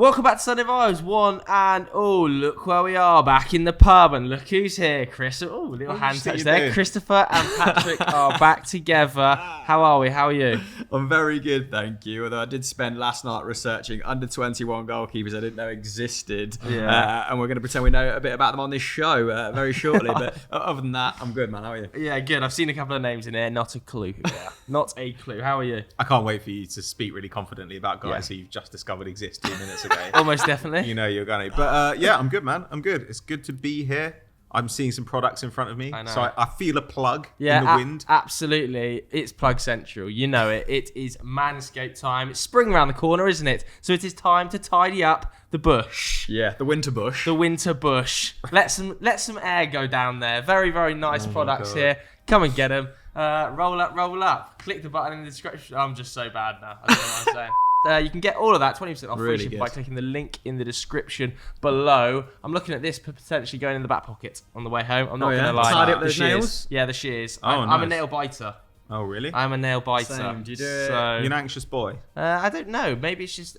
Welcome back to Sunday Vibes, look where we are, back in the pub, and look who's here, Chris. Oh, little hand touch there. Doing? Christopher and Patrick are back together. How are we? How are you? I'm very good, thank you. Although I did spend last night researching under 21 goalkeepers I didn't know existed. And we're going to pretend we know a bit about them on this show very shortly. But other than that, I'm good, man. How are you? Yeah, good. I've seen a couple of names in here. Not a clue who they are. Not a clue. How are you? I can't wait for you to speak really confidently about guys who you've just discovered exist 2 minutes ago. Almost definitely. You know you're going to. But yeah, I'm good, man. I'm good. It's good to be here. I'm seeing some products in front of me. So I feel a plug in the wind. Absolutely. It's Plug Central. You know it. It is Manscaped time. It's spring around the corner, isn't it? So it is time to tidy up the bush. Yeah, the winter bush. The winter bush. Let some air go down there. Very, very nice products here. Come and get them. Roll up. Click the button in the description. I'm just so bad now. I don't know what I'm saying. You can get all of that 20% off free shipping by clicking the link in the description below. I'm looking at this potentially going in the back pocket on the way home. I'm not going to lie. Tidy up those nails? Yeah, the shears. Nice. I'm a nail biter. Oh, really? I'm a nail biter. Same. Do you do it? So, You're an anxious boy? I don't know. Maybe it's just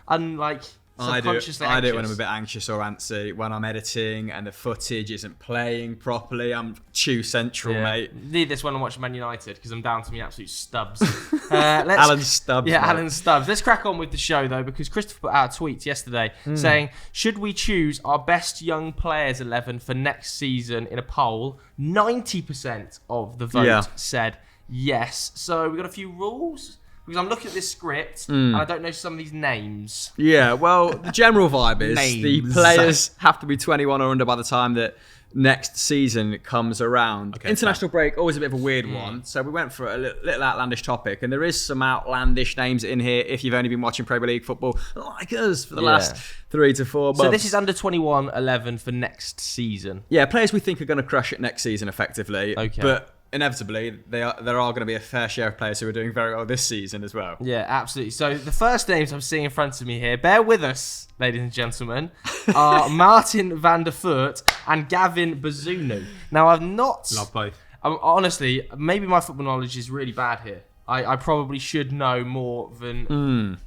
unlike... I do it when I'm a bit anxious or antsy, when I'm editing and the footage isn't playing properly. I'm too central, mate. Need this when I'm watching Man United because I'm down to me absolute stubs. Alan Stubbs. Yeah, mate. Alan Stubbs. Let's crack on with the show though, because Christopher put out a tweet yesterday saying, should we choose our best young players 11 for next season in a poll? 90% of the vote said yes. So we've got a few rules. Because I'm looking at this script and I don't know some of these names. Yeah, well, the general vibe is the players have to be 21 or under by the time that next season comes around. Okay, International break, always a bit of a weird one. So we went for a little outlandish topic. And there is some outlandish names in here if you've only been watching Premier League football like us for the last 3 to 4 months. So this is under 21, 11 for next season. Yeah, players we think are going to crush it next season effectively. Okay. But inevitably, there are going to be a fair share of players who are doing very well this season as well. Yeah, absolutely. So the first names I'm seeing in front of me here, bear with us, ladies and gentlemen, are Martin van der Voort and Gavin Bazunu. Now, I've not... Love both. Honestly, maybe my football knowledge is really bad here. I probably should know more than...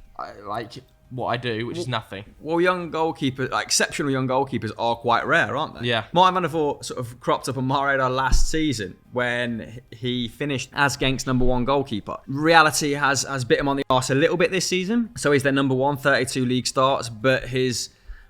what I do, which is nothing. Well, young goalkeepers, exceptional young goalkeepers are quite rare, aren't they? Yeah. Martin van der Voort sort of cropped up on my radar last season when he finished as Genk's number 1 goalkeeper. Reality has bit him on the arse a little bit this season. So he's their number 1, 32 league starts, but his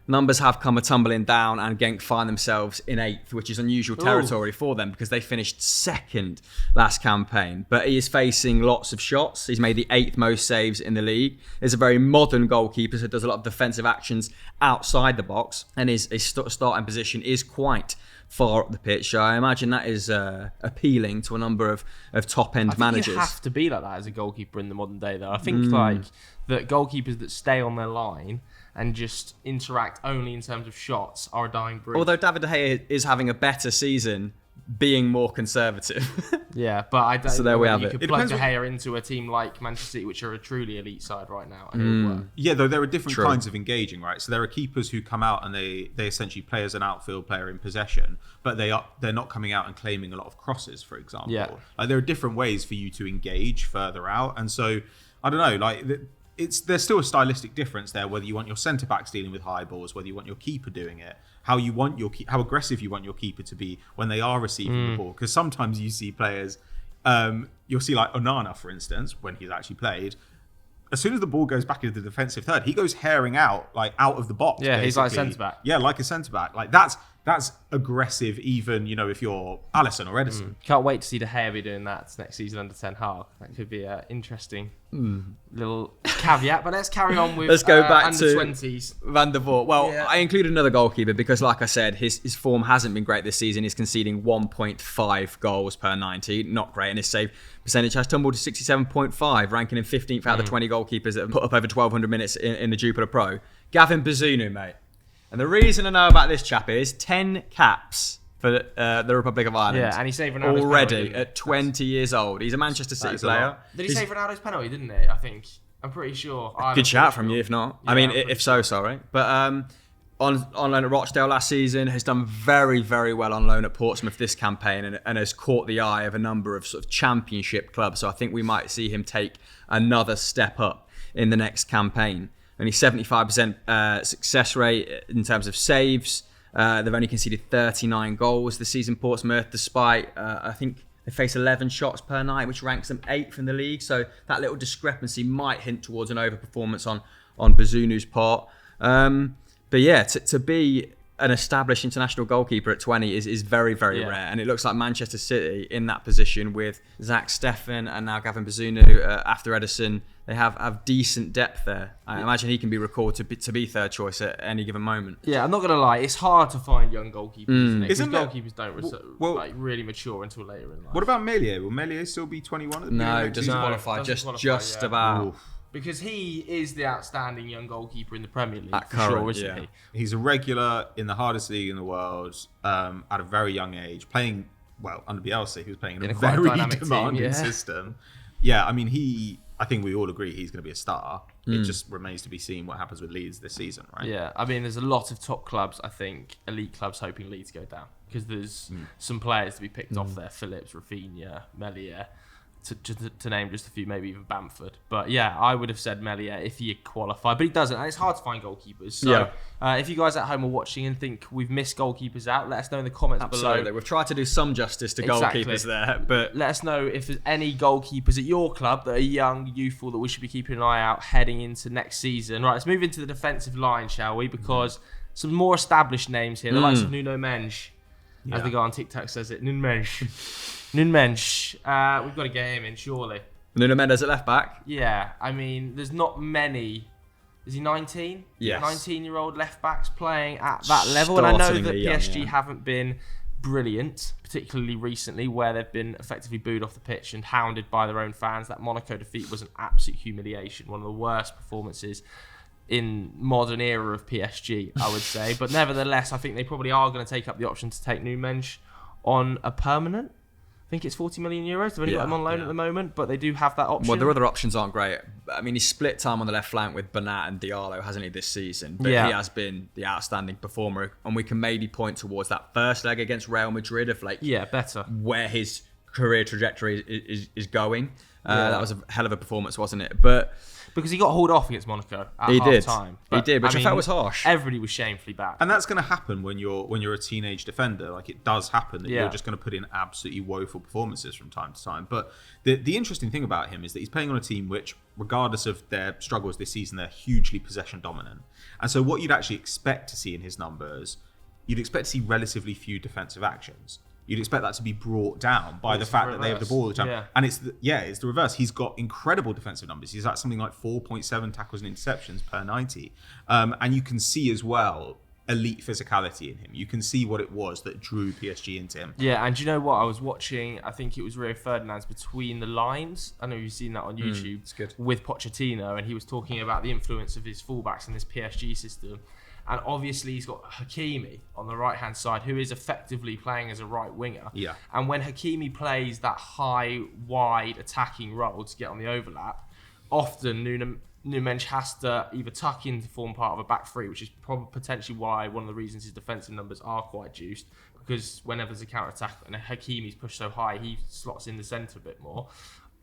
numbers have come a tumbling down and Genk find themselves in 8th, which is unusual territory for them because they finished 2nd last campaign. But he is facing lots of shots. He's made the 8th most saves in the league. He's a very modern goalkeeper, so does a lot of defensive actions outside the box, and his starting position is quite far up the pitch. So I imagine that is appealing to a number of top-end managers. You have to be like that as a goalkeeper in the modern day, though. I think that goalkeepers that stay on their line and just interact only in terms of shots are a dying breed. Although David De Gea is having a better season being more conservative. Yeah, but I don't so there we have you it. could plug De Gea into a team like Manchester City, which are a truly elite side right now. And it would work. Yeah, though there are different kinds of engaging, right? So there are keepers who come out and they essentially play as an outfield player in possession, but they're not coming out and claiming a lot of crosses, for example. Yeah. Like there are different ways for you to engage further out. And so, I don't know, there's still a stylistic difference there, whether you want your centre backs dealing with high balls, whether you want your keeper doing it, how aggressive you want your keeper to be when they are receiving the ball. Because sometimes you see players, you'll see like Onana, for instance, when he's actually played, as soon as the ball goes back into the defensive third, he goes herring out of the box. Yeah, basically. he's like a centre back. Yeah, like a centre back. Like that's aggressive, even if you're Alisson or Edison. Can't wait to see De Gea be doing that next season under Ten Hag. That could be an interesting little caveat. But let's carry on with let's go back under to 20s. Van der Voort. Well, I included another goalkeeper because, like I said, his form hasn't been great this season. He's conceding 1.5 goals per 90. Not great. And his save percentage has tumbled to 67.5, ranking him 15th out of the 20 goalkeepers that have put up over 1,200 minutes in the Jupiter Pro. Gavin Bazunu, mate. And the reason I know about this chap is 10 caps for the Republic of Ireland. Yeah, and he saved Ronaldo's already penalty, at 20 years old. He's a Manchester City player. Did he save Ronaldo's penalty, didn't he? I think. I'm pretty sure. Good shout from you, if not. Yeah, I mean, if so, sorry. But on loan at Rochdale last season, has done very, very well on loan at Portsmouth this campaign and has caught the eye of a number of sort of championship clubs. So I think we might see him take another step up in the next campaign. only 75% success rate in terms of saves. They've only conceded 39 goals this season, Portsmouth, despite, I think, they face 11 shots per night, which ranks them 8th in the league. So that little discrepancy might hint towards an overperformance on Bazunu's part. But yeah, to be an established international goalkeeper at 20 is very, very rare. And it looks like Manchester City in that position with Zach Steffen and now Gavin Bazunu after Edison. They have decent depth there. I imagine he can be recalled to be third choice at any given moment. Yeah, I'm not going to lie. It's hard to find young goalkeepers, isn't it? Because goalkeepers don't really mature until later in life. What about Meslier? Will Meslier still be 21 at the No, doesn't qualify. Just about. Oof. Because he is the outstanding young goalkeeper in the Premier League, At for current, sure, isn't he? He's a regular in the hardest league in the world at a very young age, playing, well, under Bielsa, he was playing in a quite very dynamic demanding team, system. Yeah, I mean, I think we all agree he's going to be a star. It just remains to be seen what happens with Leeds this season, right? Yeah, I mean, there's a lot of top clubs, I think, elite clubs hoping Leeds go down. Because there's some players to be picked off there. Phillips, Rafinha, Meslier. To name just a few, maybe even Bamford. But yeah, I would have said Meslier if he had qualified, but he doesn't, and it's hard to find goalkeepers. So if you guys at home are watching and think we've missed goalkeepers out, let us know in the comments Absolutely. below. We've tried to do some justice to goalkeepers there, but let us know if there's any goalkeepers at your club that are young, youthful, that we should be keeping an eye out heading into next season. Right, let's move into the defensive line, shall we? Because some more established names here, the likes of Nuno Mendes, as the guy on TikTok says it, Nuno Mendes. We've got to get him in, surely. Nuno Mendes at left back. Yeah, I mean, there's not many. Is he 19? Yes. 19-year-old left backs playing at that level. And I know that PSG haven't been brilliant, particularly recently, where they've been effectively booed off the pitch and hounded by their own fans. That Monaco defeat was an absolute humiliation, one of the worst performances in modern era of PSG, I would say. But nevertheless, I think they probably are going to take up the option to take Nuno Mendes on a permanent. I think it's 40 million euros. They've only got him on loan at the moment, but they do have that option. Well, their other options aren't great. I mean, he's split time on the left flank with Bernat and Diallo, hasn't he, this season? But he has been the outstanding performer, and we can maybe point towards that first leg against Real Madrid of better where his career trajectory is going. That was a hell of a performance, wasn't it? But because he got hauled off against Monaco at half time. He did, which I felt was harsh. Everybody was shamefully bad. And that's going to happen when you're a teenage defender. Like, it does happen that you're just going to put in absolutely woeful performances from time to time. But the interesting thing about him is that he's playing on a team which, regardless of their struggles this season, they're hugely possession dominant. And so what you'd actually expect to see in his numbers, you'd expect to see relatively few defensive actions. You'd expect that to be brought down by the fact that they have the ball all the time. Yeah. And it's the reverse. He's got incredible defensive numbers. He's at something like 4.7 tackles and interceptions per 90. And you can see as well elite physicality in him. You can see what it was that drew PSG into him. Yeah, and do you know what? I was watching, I think it was Rio Ferdinand's Between the Lines. I know you've seen that on YouTube. It's good. With Pochettino, and he was talking about the influence of his fullbacks in this PSG system. And obviously he's got Hakimi on the right-hand side, who is effectively playing as a right winger. Yeah. And when Hakimi plays that high, wide attacking role to get on the overlap, often Nuno Mendes has to either tuck in to form part of a back three, which is probably potentially why one of the reasons his defensive numbers are quite juiced, because whenever there's a counter-attack and Hakimi's pushed so high, he slots in the centre a bit more.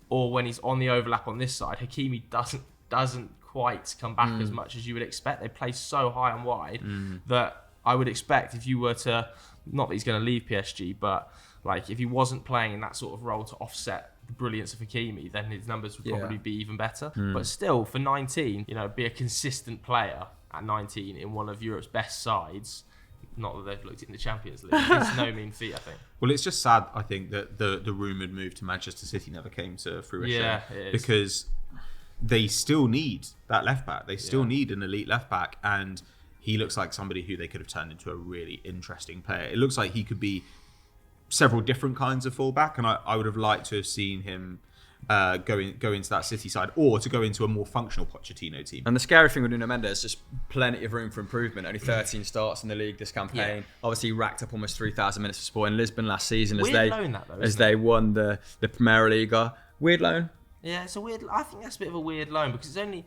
Or when he's on the overlap on this side, Hakimi doesn't quite come back as much as you would expect. They play so high and wide that I would expect if you were to, not that he's going to leave PSG, but like if he wasn't playing in that sort of role to offset the brilliance of Hakimi, then his numbers would probably be even better. But still, for 19, be a consistent player at 19 in one of Europe's best sides. Not that they've looked in the Champions League. It's no mean feat, I think. Well, it's just sad, I think, that the rumoured move to Manchester City never came to fruition. Yeah, it is. Because they still need that left back. They still need an elite left back, and he looks like somebody who they could have turned into a really interesting player. It looks like he could be several different kinds of fullback, and I would have liked to have seen him go into that City side, or to go into a more functional Pochettino team. And the scary thing with Nuno Mendes is just plenty of room for improvement. Only 13 starts in the league this campaign. Obviously, he racked up almost 3,000 minutes for Sporting Lisbon last season as they won the Primeira Liga. Weird loan. Yeah, it's a weird. I think that's a bit of a weird loan because it's only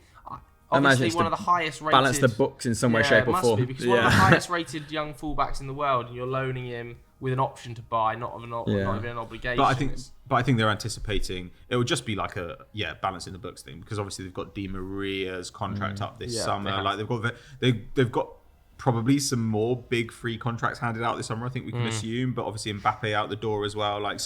obviously one of the highest rated. Balance the books in some way, shape, or form. Because one of the highest rated young fullbacks in the world, and you're loaning him with an option to buy, not even an obligation. But I think they're anticipating it will just be like a balancing the books thing, because obviously they've got Di Maria's contract up this summer. Like they've got probably some more big free contracts handed out this summer, I think we can assume, but obviously Mbappe out the door as well. Like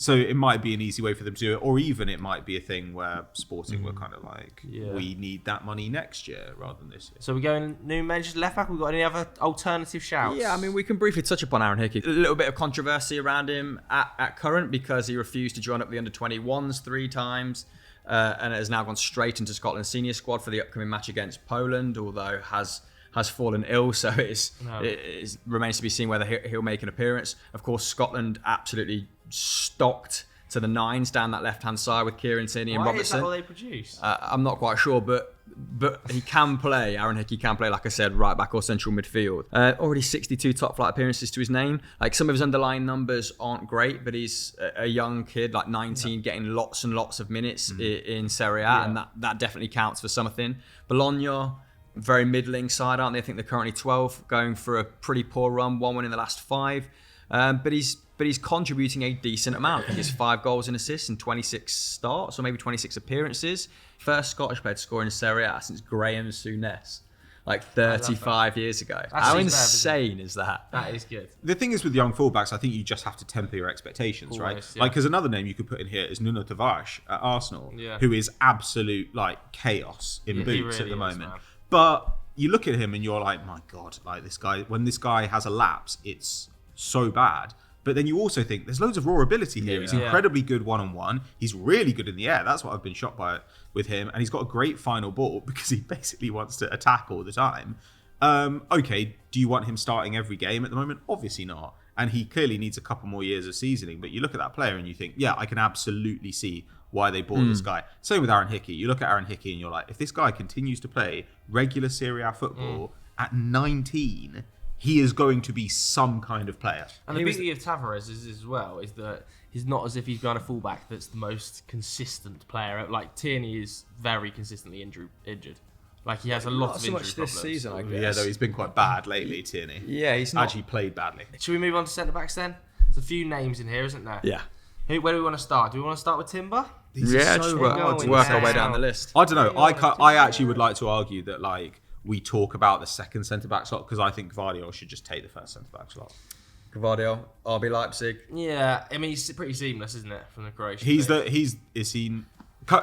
so it might be an easy way for them to do it, or even it might be a thing where Sporting were kind of like, we need that money next year rather than this year. So we're going new mentions left back. We've got any other alternative shouts? Yeah, I mean, we can briefly touch upon Aaron Hickey. A little bit of controversy around him at current because he refused to join up the under-21s 3 times and has now gone straight into Scotland's senior squad for the upcoming match against Poland, although has fallen ill, so it remains to be seen whether he'll make an appearance. Of course, Scotland absolutely stocked to the 9s down that left-hand side with Kieran Tierney and Robertson. Why is that all they produce? I'm not quite sure, but he can play. Aaron Hickey can play, like I said, right back or central midfield. Already 62 top-flight appearances to his name. Like, some of his underlying numbers aren't great, but he's a young kid, like 19, getting lots and lots of minutes in Serie A, and that definitely counts for something. Bologna, very middling side, aren't they? I think they're currently 12th, going for a pretty poor run, 1 win in the last 5. But he's contributing a decent amount. I think it's 5 goals and assists in 26 starts, or maybe 26 appearances. First Scottish player to score in Serie A since Graham Souness, like 35 years ago. How insane is that? That is good. The thing is with young fullbacks, I think you just have to temper your expectations, Always, right? yeah. Like, because another name you could put in here is Nuno Tavares at Arsenal, who is absolute like chaos in boots at the moment. Man. But you look at him and you're like, my God, like this guy, when this guy has a lapse, it's so bad. But then you also think there's loads of raw ability here. He's incredibly good one-on-one. He's really good in the air. That's what I've been shocked by with him. And he's got a great final ball because he basically wants to attack all the time. Okay, do you want him starting every game at the moment? Obviously not. And he clearly needs a couple more years of seasoning. But you look at that player and you think, yeah, I can absolutely see why they bought this guy. Same with Aaron Hickey. You look at Aaron Hickey and you're like, if this guy continues to play regular Serie A football at 19... he is going to be some kind of player. And the beauty of Tavares is as well is that he's not as if he's got a fullback that's the most consistent player. Like Tierney is very consistently injured. Like he has a lot of injury problems. This season, I guess. Yeah, though he's been quite bad lately, Tierney. Yeah, he's not actually played badly. Should we move on to centre backs then? There's a few names in here, isn't there? Yeah. Where do we want to start? Do we want to start with Timber? Just work our way down the list. I don't know. I actually would like to argue that like we talk about the second centre-back slot because I think Gvardiol should just take the first centre-back slot. Gvardiol, RB Leipzig. Yeah, I mean, he's pretty seamless, isn't it, from the Croatian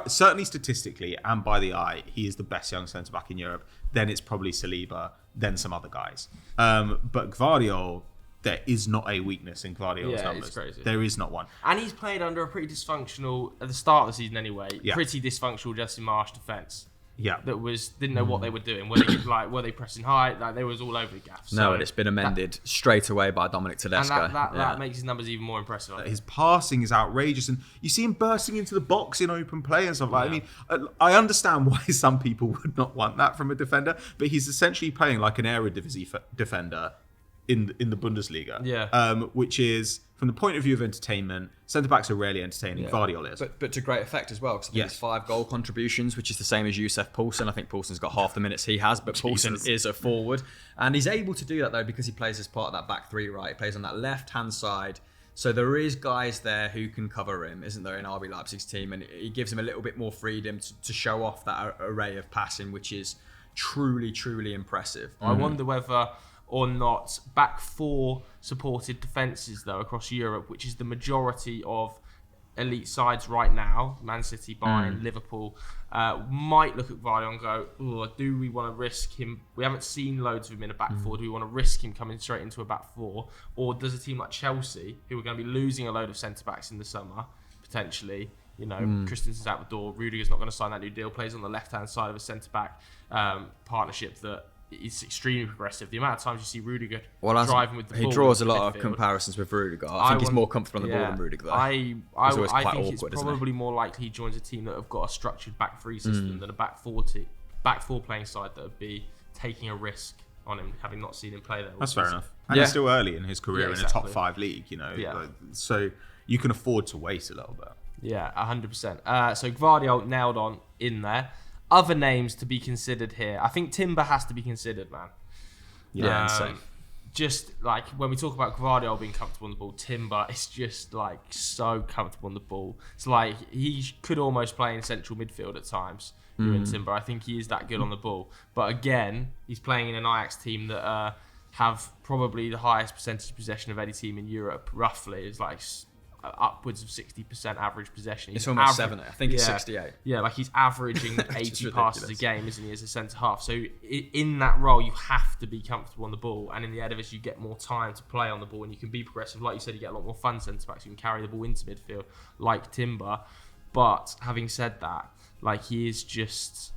certainly statistically and by the eye, he is the best young centre-back in Europe. Then it's probably Saliba, then some other guys. But Gvardiol, there is not a weakness in Gvardiol's numbers. It's crazy. There is not one. And he's played under a pretty dysfunctional, at the start of the season anyway, pretty dysfunctional Jesse Marsh defence. Yeah, that didn't know what they were doing. Were they pressing high? Like they was all over the gaff. So and it's been amended straight away by Dominic Tedesco. And that makes his numbers even more impressive. His passing is outrageous, and you see him bursting into the box in open play and stuff like. Yeah. I mean, I understand why some people would not want that from a defender, but he's essentially playing like an Eredivisie defender in the Bundesliga. Yeah. Which is, from the point of view of entertainment, centre-backs are rarely entertaining. Yeah. Gvardiol is. But to great effect as well, because I think it's 5 goal contributions, which is the same as Youssef Poulsen. I think Poulsen's got half the minutes he has, but Poulsen is a forward. And he's able to do that, though, because he plays as part of that back 3, right? He plays on that left-hand side. So there is guys there who can cover him, isn't there, in RB Leipzig's team? And he gives him a little bit more freedom to show off that array of passing, which is truly, truly impressive. I wonder whether or not back 4 supported defences though across Europe, which is the majority of elite sides right now, Man City, Bayern, Liverpool, might look at Gvardiol and go, do we want to risk him? We haven't seen loads of him in a back 4. Do we want to risk him coming straight into a back 4? Or does a team like Chelsea, who are going to be losing a load of centre-backs in the summer, potentially, Christensen's out the door, Rudiger's not going to sign that new deal, plays on the left-hand side of a centre-back partnership that is extremely progressive. The amount of times you see Rudiger driving with the ball. He draws a lot of comparisons with Rudiger. I think he's more comfortable on the ball than Rudiger, though. I think it's probably more likely he joins a team that have got a structured back 3 system than a back 4 playing side that would be taking a risk on him, having not seen him play there. That's fair enough. And he's still early in his career in a top 5 league, so you can afford to wait a little bit. Yeah, 100%. So Gvardiol nailed on in there. Other names to be considered here. I think Timber has to be considered, man. Yeah, insane. just like when we talk about Gvardiol being comfortable on the ball, Timber is just like so comfortable on the ball. It's like he could almost play in central midfield at times. Jude Timber, I think he is that good on the ball. But again, he's playing in an Ajax team that have probably the highest percentage possession of any team in Europe. Roughly, it's like upwards of 60% average possession. It's almost 70. I think it's 68. Yeah, like he's averaging 80 passes a ridiculous. game, isn't he, as a centre half? So in that role, you have to be comfortable on the ball. And in the Eredivisie, you get more time to play on the ball and you can be progressive. Like you said, you get a lot more fun centre backs. You can carry the ball into midfield like Timber. But having said that, like he is just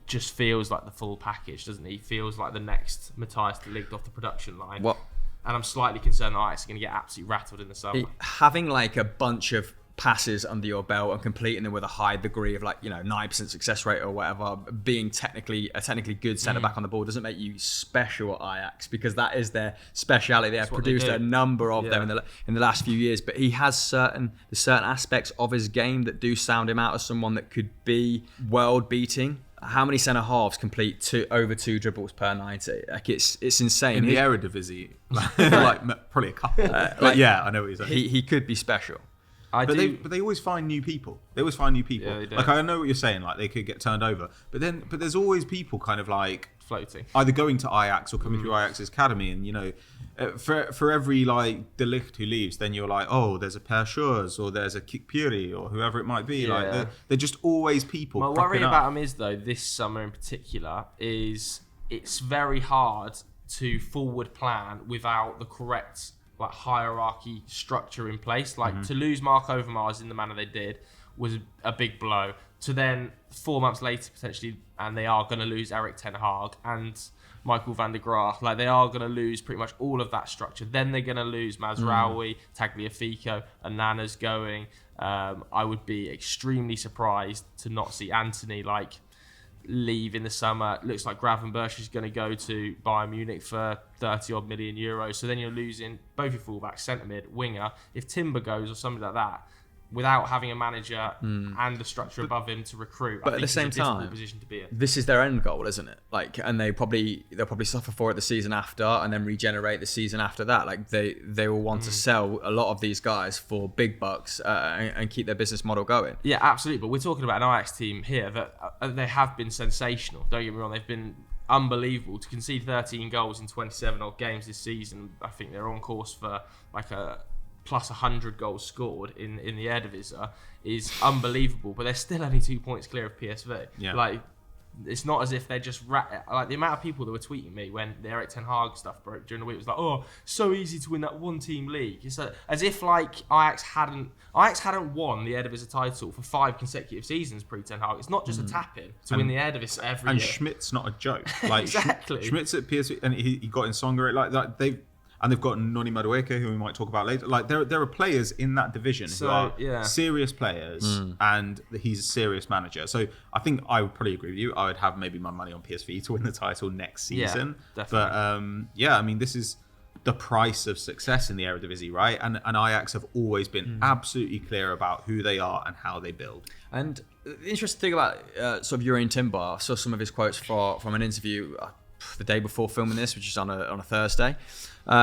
feels like the full package, doesn't he? He feels like the next Matthias de Ligt off the production line. What? And I'm slightly concerned that Ajax are going to get absolutely rattled in the summer. Having like a bunch of passes under your belt and completing them with a high degree of 9% success rate or whatever, being a technically good centre back on the ball doesn't make you special at Ajax, because that is their speciality. They have produced a number of them in the last few years, but he has certain aspects of his game that do sound him out as someone that could be world beating. How many centre halves complete over 2 dribbles per 90? Like it's insane. In the Eredivisie, like probably a couple. But yeah, I know what you're saying. He could be special. But they always find new people. They always find new people. Yeah, they do. Like I know what you're saying. Like they could get turned over, but there's always people kind of like Floating. either going to Ajax or coming through Ajax's academy, and for every like De Ligt who leaves, then you're like, oh, there's a Per Schurz or there's a Kikpuri or whoever it might be. Yeah. Like they're just always people. My worry cropping up. about him is, though, this summer in particular, is it's very hard to forward plan without the correct hierarchy structure in place. To lose Mark Overmars in the manner they did was a big blow. To then 4 months later potentially, and they are going to lose Erik ten Hag and Michael van der Graaf. Like they are going to lose pretty much all of that structure. Then they're going to lose Mazraoui, Tagliafico, and Nana's going. I would be extremely surprised to not see Anthony leave in the summer. It looks like Gravenberch is going to go to Bayern Munich for 30 odd million euros. So then you're losing both your fullbacks, centre mid, winger. If Timber goes or something like that, without having a manager and the structure above him to recruit, But I at think the it's same a difficult time, position to be in. this is their end goal, isn't it? And they'll probably suffer for it the season after, and then regenerate the season after that. Like they will want to sell a lot of these guys for big bucks and keep their business model going. Yeah, absolutely. But we're talking about an Ajax team here that they have been sensational. Don't get me wrong; they've been unbelievable. To concede 13 goals in 27 odd games this season, I think they're on course for a plus 100 goals scored in the Eredivisie is unbelievable. But they're still only 2 points clear of PSV. Yeah. It's not as if they're just the amount of people that were tweeting me when the Erik ten Hag stuff broke during the week was like, oh, so easy to win that one team league. It's as if Ajax hadn't won the Eredivisie title for 5 consecutive seasons pre ten Hag. It's not just a tap in to win the Eredivisie every year. And Schmidt's not a joke. Like Exactly. Schmidt's at PSV, and he got in Songeret. They've got Noni Madueke, who we might talk about later. Like there are players in that division who are serious players, and he's a serious manager. So I think I would probably agree with you. I would have maybe my money on PSV to win the title next season. Yeah, definitely. But I mean, this is the price of success in the Eredivisie, right? And Ajax have always been absolutely clear about who they are and how they build. And the interesting thing about sort of Yeremy Timber, I saw some of his quotes from an interview the day before filming this, which is on a Thursday.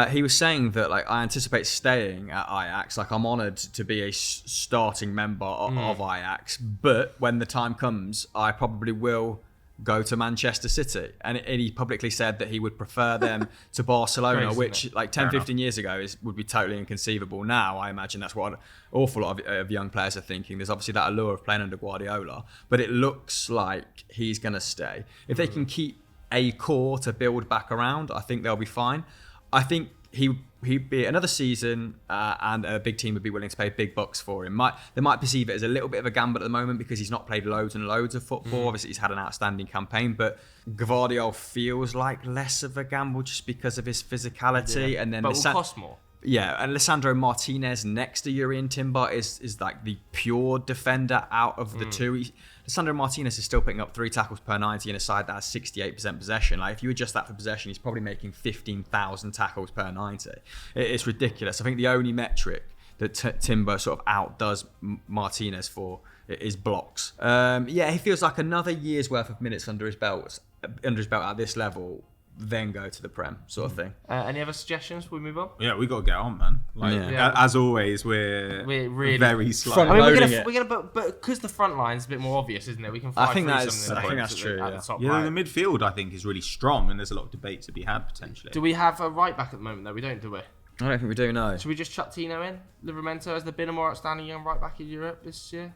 He was saying that I anticipate staying at Ajax. I'm honoured to be a starting member of Ajax, but when the time comes, I probably will go to Manchester City. And he publicly said that he would prefer them to Barcelona, Crazy, which 10, 15 years ago would be totally inconceivable. Now, I imagine that's what an awful lot of young players are thinking. There's obviously that allure of playing under Guardiola, but it looks like he's going to stay. If they can keep a core to build back around, I think they'll be fine. I think he'd be another season, and a big team would be willing to pay big bucks for him. They might perceive it as a little bit of a gamble at the moment because he's not played loads and loads of football. Obviously, he's had an outstanding campaign, but Gvardiol feels like less of a gamble just because of his physicality. Yeah. And then but will cost more. Yeah, and Lisandro Martinez next to Yeremy Timber is like the pure defender out of the two. Lisandro Martinez is still picking up 3 tackles per 90 in a side that has 68% possession. If you adjust that for possession, he's probably making 15,000 tackles per 90. It's ridiculous. I think the only metric that Timber sort of outdoes Martinez for is blocks. He feels like another year's worth of minutes under his belt at this level then go to the Prem sort of thing. Any other suggestions before we move on? Yeah, we got to get on, man. Like, Yeah. as always, we're really very slow. front- I mean, Loading it. we're gonna, but because the front line's a bit more obvious, isn't it? We can fly think through that is- some of the I think names that's at true, At yeah. the top Yeah, right. the midfield I think is really strong, and there's a lot of debate to be had potentially. Do we have a right back at the moment? though? We don't, do we? I don't think we do know. Should we just chuck Tino in? Livramento, has there been a more outstanding young right back in Europe this year?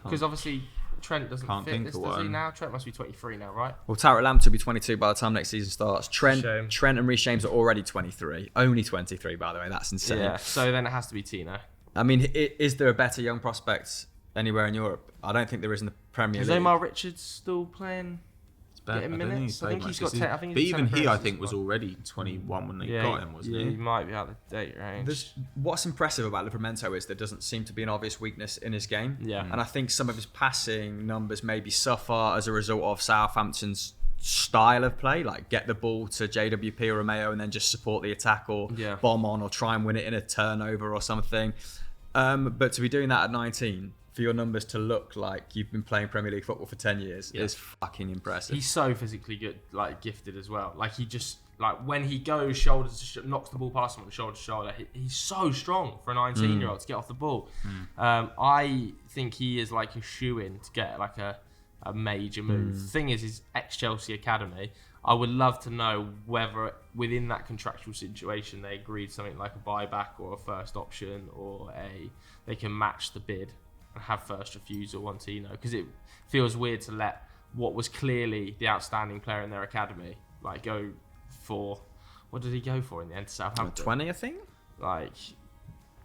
Because obviously Trent doesn't Can't fit think this, of does he one. now? Trent must be 23 now, right? Well, Tarek Lamptey will be 22 by the time next season starts. Shame. Trent and Reece James are already 23. Only 23, by the way. That's insane. Yeah, so then it has to be Tino. I mean, is there a better young prospect anywhere in Europe? I don't think there is in the Premier Is League. Omar Richards still playing? I Getting don't think minutes? I played think much he's got this 10. season. I think But he's 10 even he, I appearances think, was as well. already 21 when they got him, wasn't yeah, he? he might be out of the date range. What's impressive about Livramento is there doesn't seem to be an obvious weakness in his game. Yeah. And I think some of his passing numbers maybe suffer as a result of Southampton's style of play, like get the ball to JWP or Romeo and then just support the attack or bomb on or try and win it in a turnover or something. But to be doing that at 19, for your numbers to look like you've been playing Premier League football for 10 years is fucking impressive. He's so physically good, like gifted as well. Like he just, like when he goes shoulder to knocks the ball past him shoulder to shoulder, he's so strong for a 19-year-old to get off the ball. I think he is like a shoe-in to get like a major move. The thing is, his ex-Chelsea academy, I would love to know whether within that contractual situation they agreed something like a buyback or a first option or they can match the bid and have first refusal on Tino, because it feels weird to let what was clearly the outstanding player in their academy like go for, what did he go for in the end to Southampton? 20, I think. Like,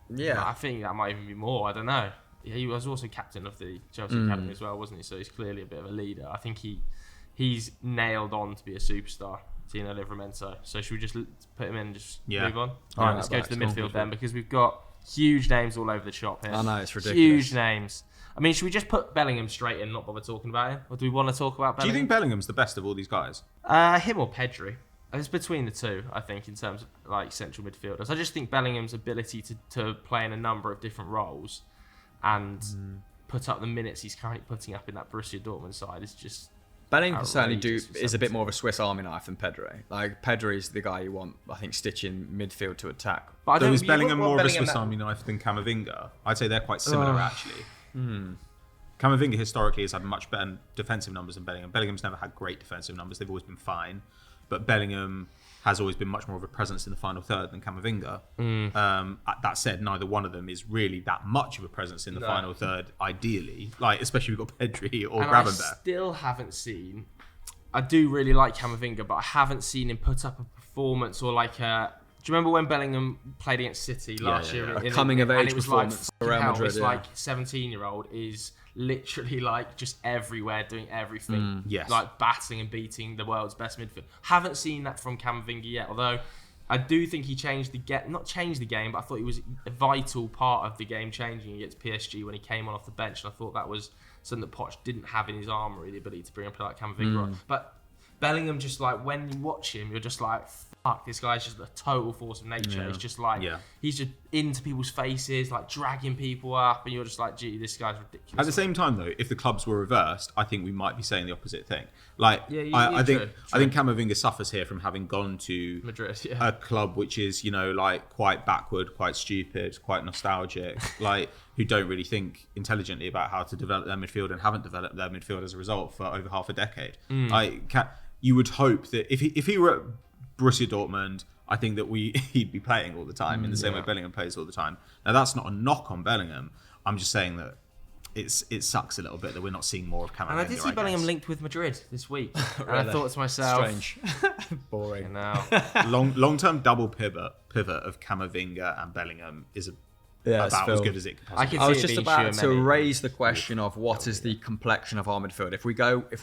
Yeah. I think that might even be more. I don't know. He was also captain of the Chelsea academy as well, wasn't he? So he's clearly a bit of a leader. I think he's nailed on to be a superstar, Tino Livramento. So should we just put him in and just move on? All right, let's go to the midfield then, because we've got huge names all over the shop here. I know, it's ridiculous. Huge names. I mean, should we just put Bellingham straight in, not bother talking about him? Or do we want to talk about Do you Bellingham? think Bellingham's the best of all these guys? Him or Pedri? It's between the two, I think, in terms of like central midfielders. I just think Bellingham's ability to play in a number of different roles and put up the minutes he's currently putting up in that Borussia Dortmund side is just Bellingham can certainly outrageous is a bit more of a Swiss Army knife than Pedri. Like Pedri is the guy you want, I think, stitching midfield to attack. But I So don't- is you Bellingham wouldn't want more of a Bellingham Swiss that- Army knife than Camavinga? I'd say they're quite similar, actually. Camavinga historically has had much better defensive numbers than Bellingham. Bellingham's never had great defensive numbers. They've always been fine. But Bellingham has always been much more of a presence in the final third than Camavinga. That said, neither one of them is really that much of a presence in the final third, ideally. Like, especially we've got Pedri or And I Gravenberch. still haven't seen. I do really like Camavinga, but I haven't seen him put up a performance or like a. Do you remember when Bellingham played against City last year? A coming of age and it was performance like, for Real hell, Madrid, it's yeah. like 17-year-old is literally like just everywhere doing everything. Yes. Like battling and beating the world's best midfield. Haven't seen that from Camavinga yet, although I do think he changed the game. Not changed the game, but I thought he was a vital part of the game changing against PSG when he came on off the bench. And I thought that was something that Poch didn't have in his armoury, the ability to bring a player like Camavinga on. But Bellingham, just like when you watch him, you're just like, fuck, this guy's just a total force of nature. It's just like, he's just into people's faces, like dragging people up, and you're just like, gee, this guy's ridiculous. At the same time, though, if the clubs were reversed, I think we might be saying the opposite thing. Like, Yeah, I think true. Camavinga suffers here from having gone to Madrid, a club which is, like quite backward, quite stupid, quite nostalgic, like who don't really think intelligently about how to develop their midfield and haven't developed their midfield as a result for over half a decade. You would hope that if he were at Borussia Dortmund, I think that he'd be playing all the time in the same way Bellingham plays all the time. Now that's not a knock on Bellingham. I'm just saying that it sucks a little bit that we're not seeing more of Camavinga. And I did see Bellingham linked with Madrid this week. And I Really? thought to myself, Strange. Boring. now long-term double pivot of Camavinga and Bellingham is about as good as it could possibly I be. could I was see it just being about to Tchouaméni. raise the question of what is the complexion of our midfield. If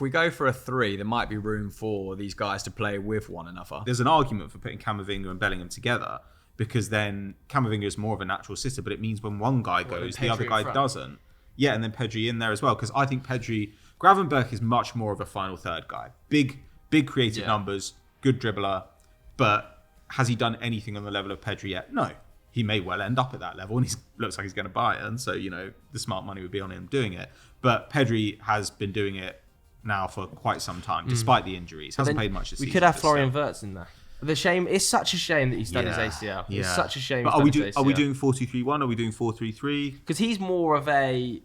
we go for a 3, there might be room for these guys to play with one another. There's an argument for putting Camavinga and Bellingham together because then Camavinga is more of a natural sitter, but it means when one guy goes, the Pedri other in guy front. doesn't. Yeah, and then Pedri in there as well, because I think Gravenberch is much more of a final third guy. Big creative numbers, good dribbler, but has he done anything on the level of Pedri yet? No. He may well end up at that level, and he looks like he's going to Bayern, so the smart money would be on him doing it. But Pedri has been doing it now for quite some time, despite the injuries. Hasn't played much this season. We could have Florian Wirtz in there. It's such a shame that he's done his ACL. Yeah. It's such a shame. But are we doing 4-2-3-1? Are we doing 4-3-3? Because he's more of a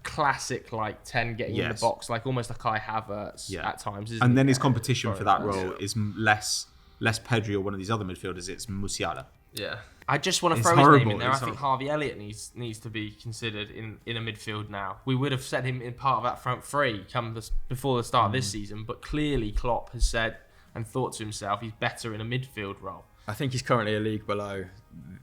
classic like 10 getting in the box, like almost like Kai Havertz at times. And then his competition for that role is less Pedri or one of these other midfielders. It's Musiala. Yeah. I just want to throw his name in there. I think Harvey Elliott needs to be considered in a midfield now. We would have set him in part of that front three before the start of this season, but clearly Klopp has said and thought to himself he's better in a midfield role. I think he's currently a league below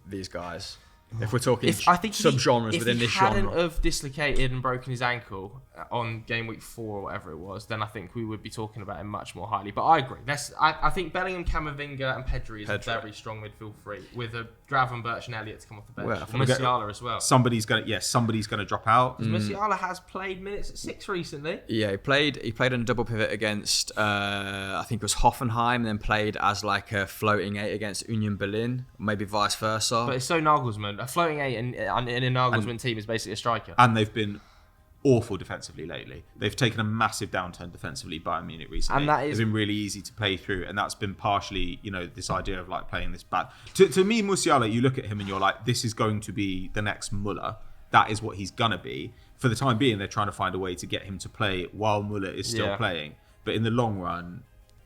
these guys. If we're talking sub-genres within this genre. If he hadn't have dislocated and broken his ankle on game week 4 or whatever it was, then I think we would be talking about him much more highly. But I agree. I think Bellingham, Camavinga and Pedri is a very strong midfield three with a Gravenberch and Elliott to come off the bench. And Musiala as well. Somebody's gonna drop out. Musiala has played minutes at 6 recently. Yeah, he played in a double pivot against I think it was Hoffenheim, and then played as like a floating 8 against Union Berlin, maybe vice versa. But it's so Nagelsmann. A floating 8 in a Nagelsmann team is basically a striker. And they've been awful defensively lately. They've taken a massive downturn defensively, Bayern Munich recently. And it's been really easy to play through, and that's been partially, this idea of like playing this bad. To me, Musiala, you look at him and you're like, this is going to be the next Muller. That is what he's gonna be. For the time being, they're trying to find a way to get him to play while Muller is still playing. But in the long run,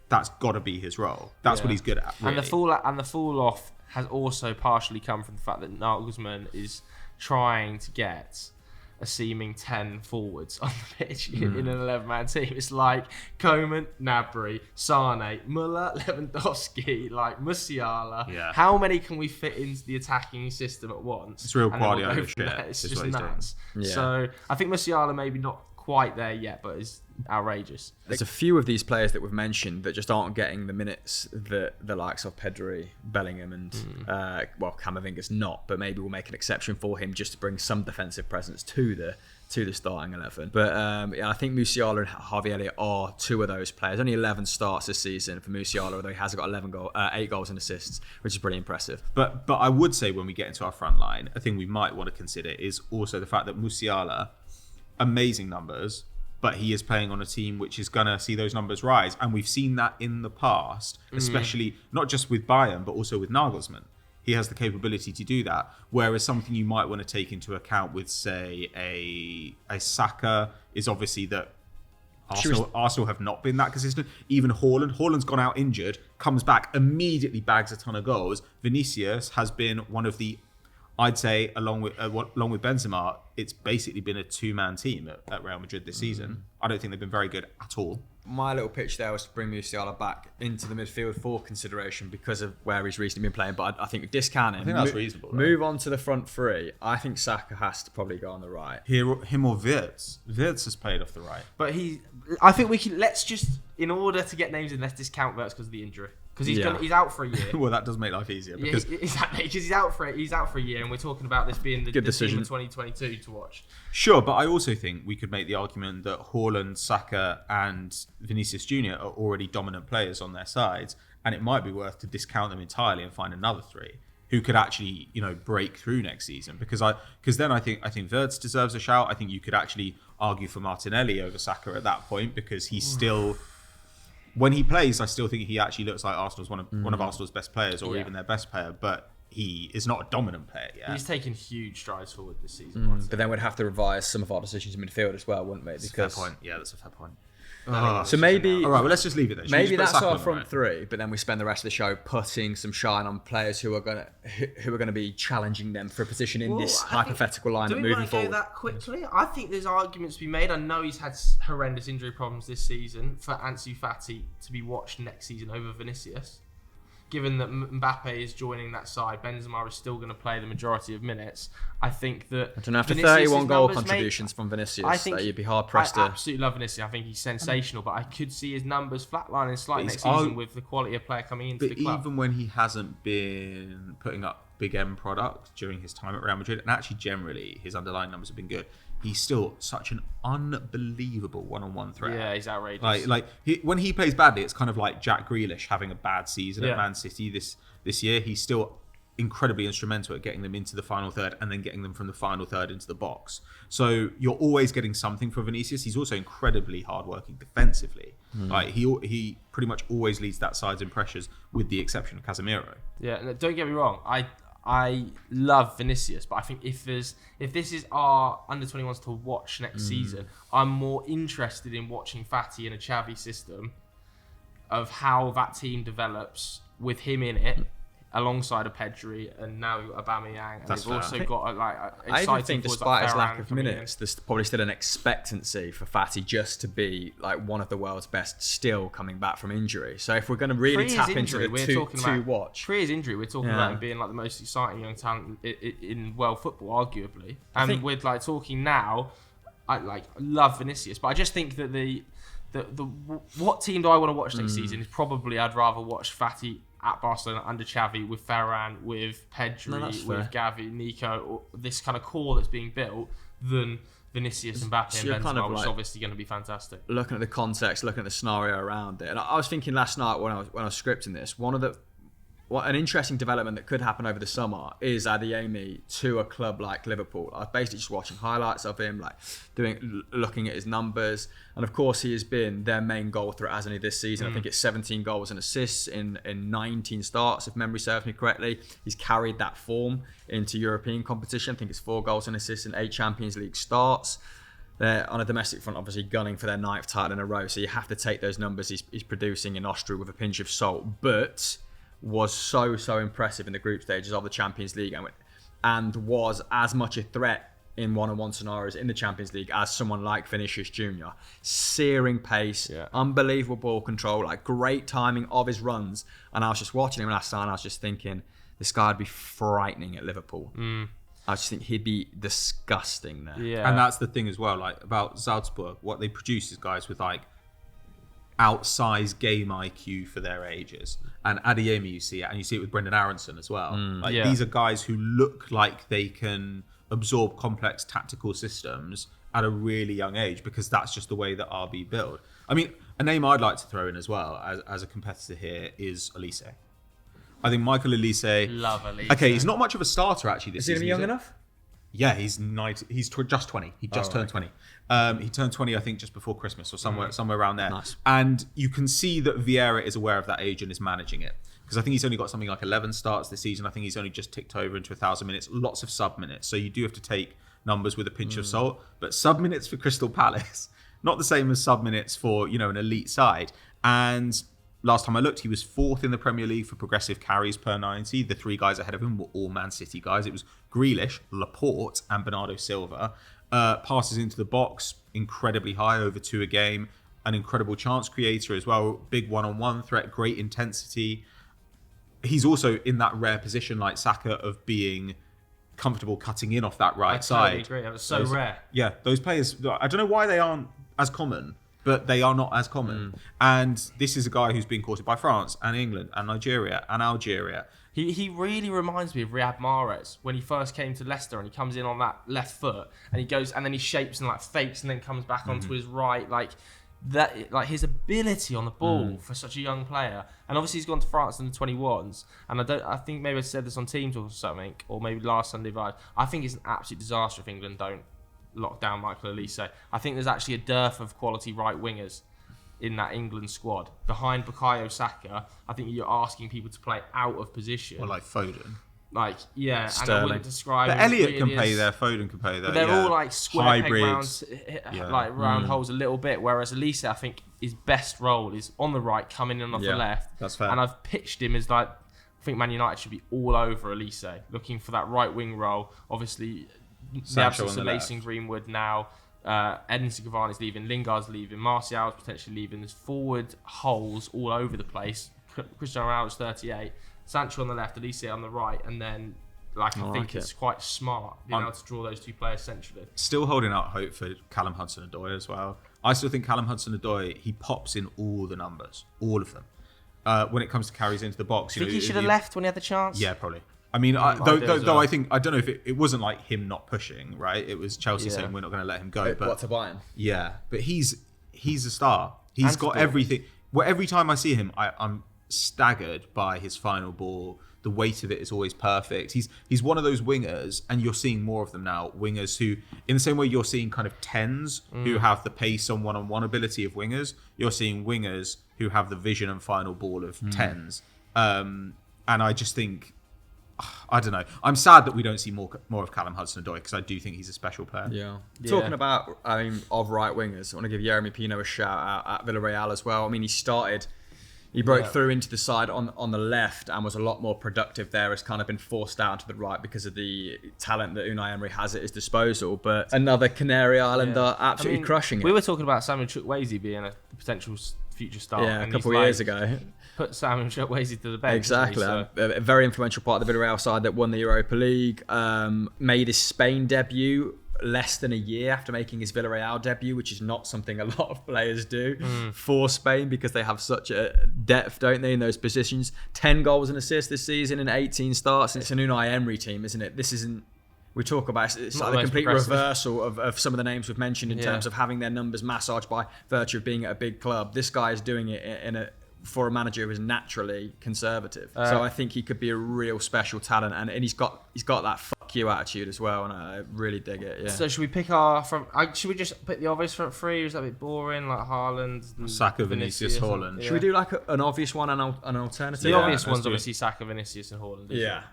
that's got to be his role. That's what he's good at. Really. And the fall off has also partially come from the fact that Nagelsmann is trying to get a seeming 10 forwards on the pitch in an 11-man team. It's like Koeman, Gnabry, Sane, Muller, Lewandowski, like Musiala. Yeah. How many can we fit into the attacking system at once? It's real Guardiola shit. It's just nuts. Yeah. So I think Musiala maybe not quite there yet, but is outrageous. There's a few of these players that we've mentioned that just aren't getting the minutes that the likes of Pedri, Bellingham and Camavinga's not, but maybe we'll make an exception for him just to bring some defensive presence to the starting 11. But I think Musiala and Harvey Elliott are two of those players. Only 11 starts this season for Musiala, although he has got 8 goals and assists, which is pretty impressive. But I would say when we get into our front line, a thing we might want to consider is also the fact that Musiala, amazing numbers, but he is playing on a team which is going to see those numbers rise. And we've seen that in the past, especially not just with Bayern, but also with Nagelsmann. He has the capability to do that. Whereas something you might want to take into account with, say, a Saka is obviously that Arsenal have not been that consistent. Even Haaland's gone out injured, comes back, immediately bags a ton of goals. Vinicius has been one of the, I'd say, along with Benzema, it's basically been a 2-man team at Real Madrid this season. I don't think they've been very good at all. My little pitch there was to bring Musiala back into the midfield for consideration because of where he's recently been playing. But I think discounting, I think that's reasonable. Right? Move on to the front three. I think Saka has to probably go on the right. Him or Wirtz. Wirtz has played off the right. But I think we can. Let's just, in order to get names in, let's discount Wirtz because of the injury. Because he's out for a year. Well, that does make life easier. Because exactly. Because he's out for a year, and we're talking about this being the team of 2022 to watch. Sure, but I also think we could make the argument that Haaland, Saka, and Vinicius Jr. are already dominant players on their sides, and it might be worth to discount them entirely and find another 3 who could actually, break through next season. Because then I think Wirtz deserves a shout. I think you could actually argue for Martinelli over Saka at that point because he's still. When he plays, I still think he actually looks like Arsenal's one of Arsenal's best players, or even their best player. But he is not a dominant player yet. He's taken huge strides forward this season. But then we'd have to revise some of our decisions in midfield as well, wouldn't we? That's a fair point. Yeah, that's a fair point. So maybe... All right, well, let's just leave it then. Maybe that's our front 3, but then we spend the rest of the show putting some shine on players who are going to be challenging them for a position in this hypothetical lineup moving forward. Do we want to go that quickly? I think there's arguments to be made. I know he's had horrendous injury problems this season for Ansu Fati to be watched next season over Vinicius. Given that Mbappe is joining that side, Benzema is still going to play the majority of minutes. I think that... I don't know, after 31 goal contributions from Vinicius, that you'd be hard-pressed to... I absolutely love Vinicius. I think he's sensational, but I could see his numbers flatlining slightly next season with the quality of player coming into the club. But even when he hasn't been putting up big end product during his time at Real Madrid, and actually generally his underlying numbers have been good, he's still such an unbelievable one-on-one threat. Yeah, he's outrageous. When he plays badly, it's kind of like Jack Grealish having a bad season at Man City this year. He's still incredibly instrumental at getting them into the final third and then getting them from the final third into the box. So you're always getting something from Vinicius. He's also incredibly hardworking defensively. Like he pretty much always leads that side's in pressures, with the exception of Casemiro. Yeah, and don't get me wrong. I love Vinicius, but I think if this is our under 21s to watch next season, I'm more interested in watching Fati in a Xavi system, of how that team develops with him in it, alongside a Pedri, and now we've got Aubameyang, and they've also got I even think, despite his lack of coming minutes, there's probably still an expectancy for Fati just to be like one of the world's best still coming back from injury. So if we're going to really tap into the two watch, pre his injury, we're talking about him being like the most exciting young talent in world football, arguably. And with like talking now, I love Vinicius, but I just think that the what team do I want to watch next season is probably I'd rather watch Fati at Barcelona under Xavi, with Ferran, with Pedri, with Gavi, Nico, or this kind of core that's being built, than Vinicius, Mbappe, and Benzema, which is obviously going to be fantastic. Looking at the context, looking at the scenario around it, and I was thinking last night when I was scripting this, an interesting development that could happen over the summer is Adeyemi to a club like Liverpool. I was basically just watching highlights of him, looking at his numbers, and of course he has been their main goal threat, hasn't he, this season? I think it's 17 goals and assists in 19 starts, if memory serves me correctly. He's carried that form into European competition. I think it's 4 goals and assists in 8 Champions League starts. They're on a domestic front, obviously gunning for their 9th title in a row, so you have to take those numbers he's producing in Austria with a pinch of salt. But was so impressive in the group stages of the Champions League, and was as much a threat in one-on-one scenarios in the Champions League as someone like Vinicius Jr. Searing pace, unbelievable ball control, great timing of his runs. And I was just watching him last night and I was just thinking, this guy would be frightening at Liverpool. I just think he'd be disgusting there. Yeah. And that's the thing as well, about Salzburg, what they produce is guys with outsized game IQ for their ages. And Adeyemi, you see it, and you see it with Brendan Aronson as well. These are guys who look like they can absorb complex tactical systems at a really young age, because that's just the way that RB build. I mean, a name I'd like to throw in as well as a competitor here is Elise. I think Michael Elise. Love Elise. Okay, he's not much of a starter actually this season. Is he young enough? Yeah, he's just 20. He just turned 20. He turned 20, I think, just before Christmas or somewhere around there. Nice. And you can see that Vieira is aware of that age and is managing it. Because I think he's only got something like 11 starts this season. I think he's only just ticked over into 1,000 minutes. Lots of sub minutes. So you do have to take numbers with a pinch of salt. But sub minutes for Crystal Palace, not the same as sub minutes for, an elite side. And last time I looked, he was 4th in the Premier League for progressive carries per 90. The 3 guys ahead of him were all Man City guys. It was Grealish, Laporte, and Bernardo Silva. Passes into the box, incredibly high, over 2 a game. An incredible chance creator as well. Big one-on-one threat, great intensity. He's also in that rare position like Saka of being comfortable cutting in off that right side. I totally agree. That was so rare. Yeah, those players, I don't know why they aren't as common, but they are not as common. And this is a guy who's been courted by France and England and Nigeria and Algeria. He really reminds me of Riyad Mahrez when he first came to Leicester, and he comes in on that left foot and he goes and then he shapes and fakes and then comes back onto his right, his ability on the ball for such a young player. And obviously he's gone to France in the 21s, and I think maybe I said this on Teams or something, or maybe last Sunday vibe. I think it's an absolute disaster if England don't lock down Michael Elise. I think there's actually a dearth of quality right wingers in that England squad. Behind Bukayo Saka, I think you're asking people to play out of position. Or like Foden. And Sterling. I wouldn't describe but Elliot can play there, Foden can play there. But they're all square peg hybrids. round holes a little bit, whereas Elise, I think his best role is on the right, coming in off the left. That's fair. And I've pitched him as I think Man United should be all over Elise, looking for that right wing role. Obviously, the absence of Mason Greenwood now. Edinson Cavani's leaving, Lingard's leaving, Martial's potentially leaving. There's forward holes all over the place. Cristiano Ronaldo's 38, Sancho on the left, Elise on the right, and then I think it's quite smart being able to draw those 2 players centrally. Still holding out hope for Callum Hudson-Odoi as well. I still think Callum Hudson-Odoi, he pops in all the numbers, all of them. When it comes to carries into the box, Do you think he should have left when he had the chance? Yeah, probably. I mean, though I think, I don't know if it wasn't like him not pushing, right? It was Chelsea saying we're not going to let him go. But to Bayern? Yeah, but he's a star. He's got everything. Well, every time I see him, I'm staggered by his final ball. The weight of it is always perfect. He's one of those wingers, and you're seeing more of them now. Wingers who, in the same way you're seeing kind of 10s who have the pace and one-on-one ability of wingers, you're seeing wingers who have the vision and final ball of 10s. And I just think, I don't know. I'm sad that we don't see more of Callum Hudson-Odoi, because I do think he's a special player. Yeah. Talking about, of right wingers, I want to give Yeremy Pino a shout out at Villarreal as well. I mean, he broke through into the side on the left and was a lot more productive there. Has kind of been forced out to the right because of the talent that Unai Emery has at his disposal. But another Canary Islander absolutely crushing it. We were talking about Samuel Chukwueze being a potential future star. Yeah, a couple of years ago. Put Samuel Chukwueze to the bench. Exactly. So. A very influential part of the Villarreal side that won the Europa League. Made his Spain debut less than a year after making his Villarreal debut, which is not something a lot of players do for Spain, because they have such a depth, don't they, in those positions. 10 goals and assists this season in 18 starts. It's an Unai Emery team, isn't it? This isn't... We talk about it's like a complete reversal of some of the names we've mentioned in terms of having their numbers massaged by virtue of being at a big club. This guy is doing it for a manager who is naturally conservative. So I think he could be a real special talent, and he's got that fuck you attitude as well, and I really dig it. Yeah. So should we pick should we just pick the obvious front three? Or is that a bit boring, like Haaland, Saka, Vinicius, Haaland? Should we do like an obvious one and an alternative? The obvious one's obviously Saka, Vinicius, and Haaland. Yeah.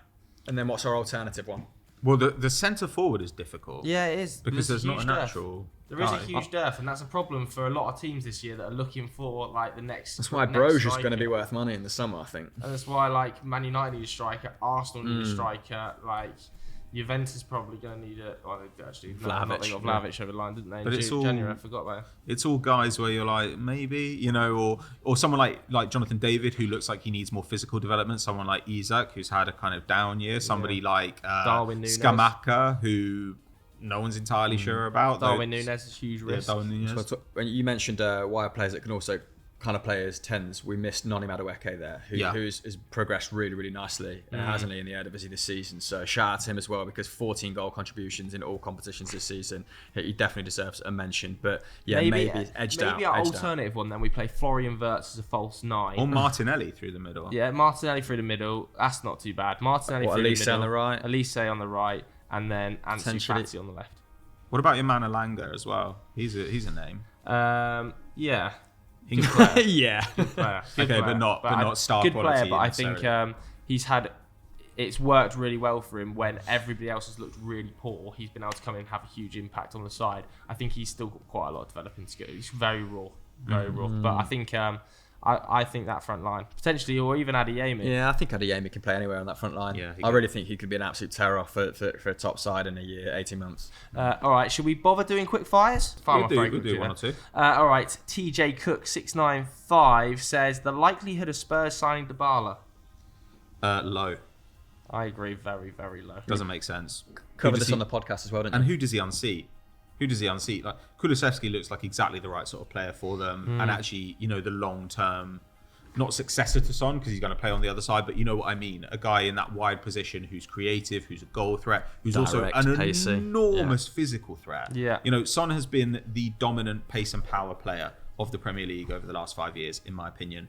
And then what's our alternative one? Well, the centre forward is difficult. Yeah, it is. Because there's not a natural... There is a huge dearth, and that's a problem for a lot of teams this year that are looking for like the next. That's why Broge is going to be worth money in the summer, I think. And that's why like Man United need a striker, Arsenal need a striker, like Juventus probably going to need it. Well, they actually Vlahovic. They got Vlahovic over the line, didn't they? But it's all January, I forgot about it. It's all guys where you're like, maybe, or someone like Jonathan David, who looks like he needs more physical development. Someone like Isak, who's had a kind of down year. Somebody like Darwin Núñez. Scamacca, who no one's entirely sure about. Darwin Núñez is a huge risk. Darwin Núñez. So when you mentioned wide players that can also kind of play as 10s, we missed Noni Madueke there, who's progressed really, really nicely, hasn't he, in the Eredivisie this season. So shout out to him as well, because 14 goal contributions in all competitions this season. He definitely deserves a mention. But maybe edged out. Maybe our alternative one then, we play Florian Wirtz as a false 9. Or Martinelli through the middle. Yeah, Martinelli through the middle. That's not too bad. Martinelli through Elise the middle. on the right. Elise on the right. And then Ansu Fati on the left. What about Imana Langa as well? He's a name. Yeah. Good player. Yeah. Good player. Good Okay, player. but not star good quality. Player, but I think he's had... It's worked really well for him when everybody else has looked really poor. He's been able to come in and have a huge impact on the side. I think he's still got quite a lot of developing skill. He's very raw. But I think... I think that front line, potentially, or even Adeyemi. Yeah, I think Adeyemi can play anywhere on that front line. Yeah, I really think he could be an absolute terror for a top side in a year, 18 months. All right, should we bother doing quick fires? We'll do one or two. All right, TJ Cook 695 says the likelihood of Spurs signing Dybala. Low. I agree, very, very low. Doesn't make sense. Covered this on the podcast as well, didn't you? And who does he unseat? Like Kulusevski looks like exactly the right sort of player for them, and actually, the long term, not successor to Son because he's going to play on the other side, but you know what I mean. A guy in that wide position who's creative, who's a goal threat, who's direct, also an pacey. enormous physical threat. Yeah. Son has been the dominant pace and power player of the Premier League over the last 5 years, in my opinion.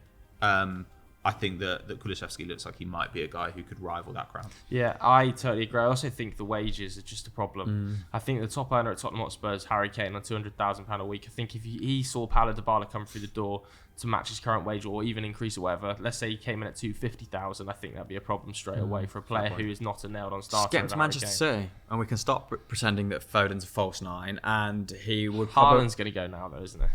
I think that Kulusevski looks like he might be a guy who could rival that crown. Yeah, I totally agree. I also think the wages are just a problem. I think the top earner at Tottenham Hotspur's Harry Kane on £200,000 a week. I think if he saw Paulo Dybala come through the door to match his current wage or even increase or whatever, let's say he came in at £250,000, I think that'd be a problem straight away for a player who is not a nailed-on starter. Just get to Manchester City, and we can stop pretending that Foden's a false 9, and he would. Haaland's going to go now, though, isn't it?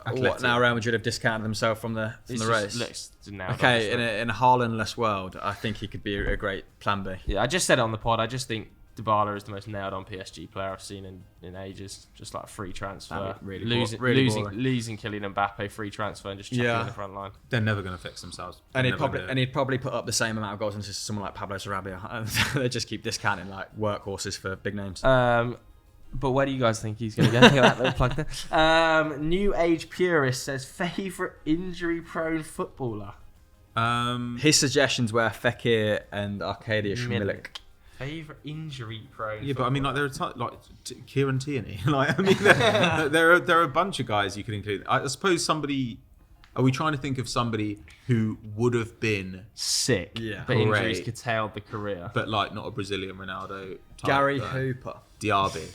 What now? Real Madrid have discounted themselves from the race. Okay, in a Haaland-less world, I think he could be a great plan B. Yeah, I just said it on the pod. I just think Dybala is the most nailed-on PSG player I've seen in ages. Just like free transfer, losing Kylian Mbappe, free transfer, and just chucking in the front line. They're never going to fix themselves. And he'd probably put up the same amount of goals as someone like Pablo Sarabia. They just keep discounting like workhorses for big names. But where do you guys think he's going to go? That little plug there. New Age Purist says favourite injury-prone footballer. His suggestions were Fekir and Arkadiusz Milik. Favourite injury-prone. Yeah, but I mean, like there are Kieran Tierney. Like I mean, there are a bunch of guys you could include. I suppose somebody. Are we trying to think of somebody who would have been Sick. Yeah. But injuries Great. curtailed the career. but like not a Brazilian Ronaldo type? Gary guy? Hooper. Diaby.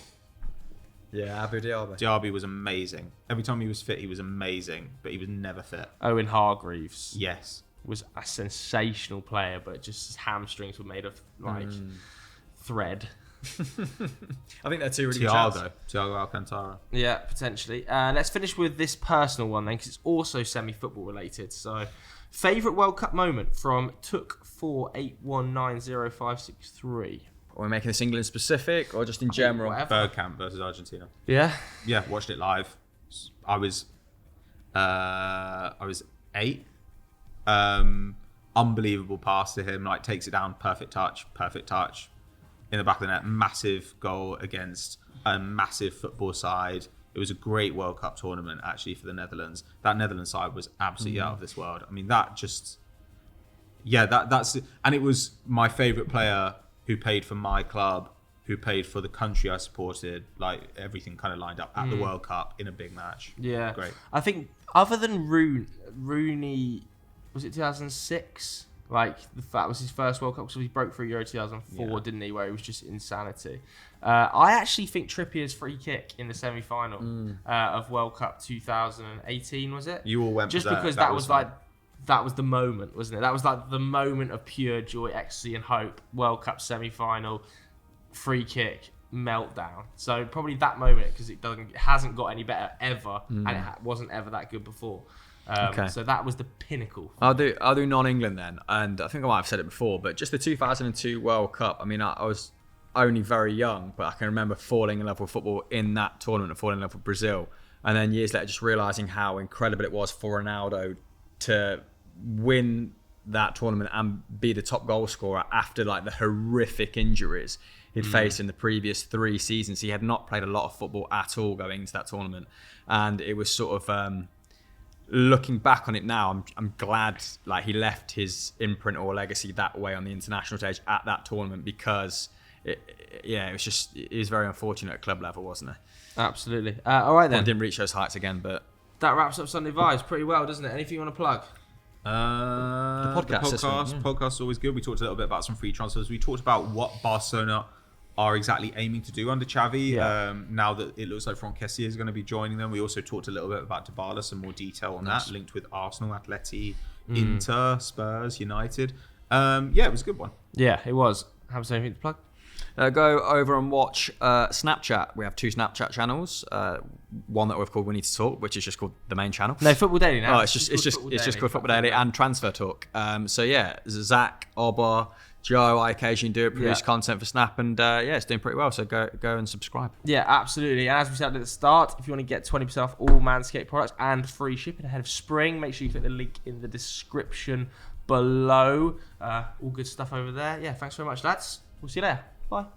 Yeah, Abu Diaby. Diaby was amazing. Every time he was fit, he was amazing, but he was never fit. Owen Hargreaves Yes. was a sensational player, but just his hamstrings were made of like thread. I think they're two really good shouts. Thiago Alcantara. Yeah, potentially. Let's finish with this personal one then, because it's also semi-football related. So, favourite World Cup moment from Took48190563. Are we making this England specific or just in general? Whatever. Bergkamp versus Argentina. Yeah. Yeah, watched it live. I was 8. Unbelievable pass to him. Like takes it down, perfect touch in the back of the net. Massive goal against a massive football side. It was a great World Cup tournament actually for the Netherlands. That Netherlands side was absolutely out of this world. I mean, that just that's and it was my favourite player who played for my club, who played for the country I supported. Like everything kind of lined up at the World Cup in a big match. Yeah. Great. I think other than Rooney, was it 2006? Like that was his first World Cup because he broke through Euro 2004, didn't he? Where it was just insanity. I actually think Trippier's free kick in the semi-final of World Cup 2018 was it? You all went just for because that was like that was the moment, wasn't it? That was like the moment of pure joy, ecstasy, and hope. World Cup semi-final, free kick, meltdown. So probably that moment because it hasn't got any better ever, and it wasn't ever that good before. Okay. So that was the pinnacle. I'll do non-England then, and I think I might have said it before, but just the 2002 World Cup. I mean, I was only very young, but I can remember falling in love with football in that tournament and falling in love with Brazil, and then years later just realising how incredible it was for Ronaldo to win that tournament and be the top goal scorer after like the horrific injuries he'd faced in the previous 3 seasons. He had not played a lot of football at all going into that tournament, and it was sort of. Looking back on it now, I'm glad like he left his imprint or legacy that way on the international stage at that tournament because it was very unfortunate at club level, wasn't it? Absolutely. All right then. And didn't reach those heights again, but That wraps up Sunday Vibes pretty well, doesn't it? Anything you want to plug? The podcast. Podcast is always good. We talked a little bit about some free transfers. We talked about what Barcelona are exactly aiming to do under Xavi. Now that it looks like Franck Kessié is going to be joining them. We also talked a little bit about Dybala, some more detail on that, linked with Arsenal, Atleti, Inter, Spurs, United. It was a good one. Yeah, it was. Have anything to plug? Go over and watch Snapchat. We have 2 Snapchat channels. One that we've called We Need to Talk, which is just called the main channel. No, Football Daily now. Oh, it's just called Football Daily and Transfer Talk. Zach, Oba, Joe, I occasionally do it, produce content for Snap, and it's doing pretty well. So go and subscribe. Yeah, absolutely. And as we said at the start, if you want to get 20% off all Manscaped products and free shipping ahead of spring, make sure you click the link in the description below. All good stuff over there. Yeah, thanks very much, lads. We'll see you there. Bye.